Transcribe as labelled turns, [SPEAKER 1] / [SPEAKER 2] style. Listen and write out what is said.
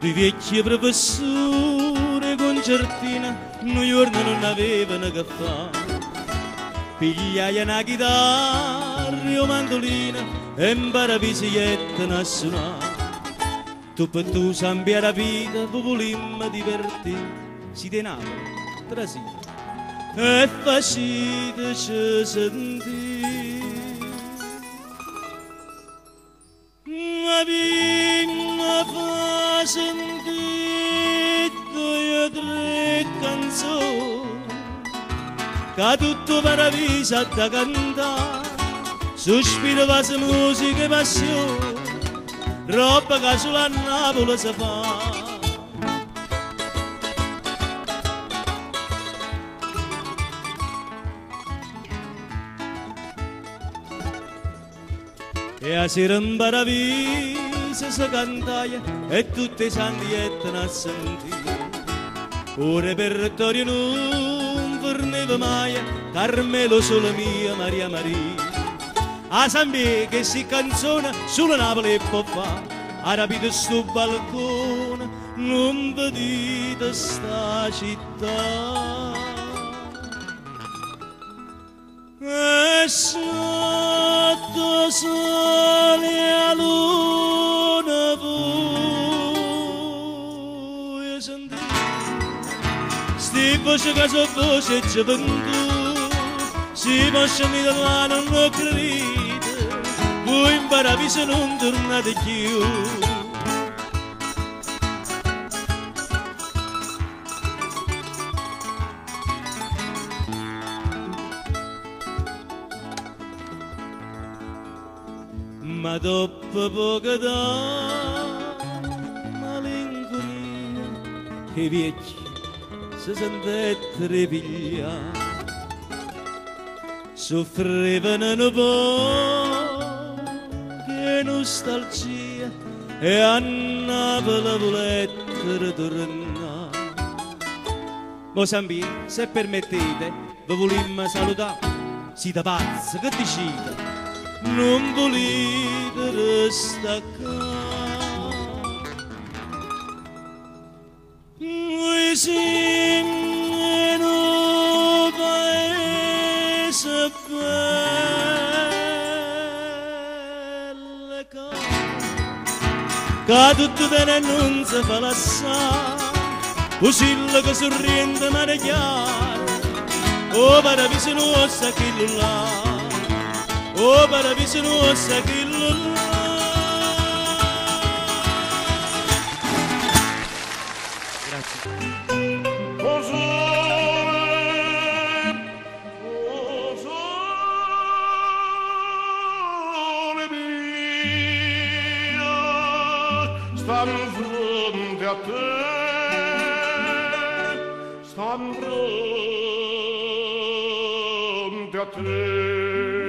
[SPEAKER 1] Due vecchie professore concertina, un giorno non avevano che fare. Pigliai una chitarra e una mandolina e imparavi a suonare. Tu per tu sambi la vita, volimmo divertire. Si tenava, trasina, e faciteci sentire. Ma vinna fa sentire due o tre canzoni, che tutto paravisa da cantare, sospiro va se musica e passione, roba che solo a Napoli si fa. E a sera imparavisa si cantaia e tutti i santi ettano a sentire. Ora il repertorio non forneva mai, Carmelo solo mia, Maria Maria. A Zambia che si canzona sulla Napoli può fare, a rapito sto balcone, non vedete sta città. E sotto sole a luna voi sentite sti voce che sono voce gioventù, si possono di là non lo credete, voi imparavi se non tornate più. Ma dopo poco da malinconia i vecchi si sentettero ripigliare, soffrivano un po' che nostalgia e a Napoli volettero tornare. Mosambì, se permettete, vi volimmo salutare, siete pazzi, che dicete? Non volete restare qua. Noi siamo in un paese bello, che tutto bene non si fa lasciare, usillo che sorriente mare chiaro, oh paradiso nostro che là. Oh, paradiso nostro che là. Grazie.
[SPEAKER 2] O sole mio, sta in fronte a te, sta in fronte a te.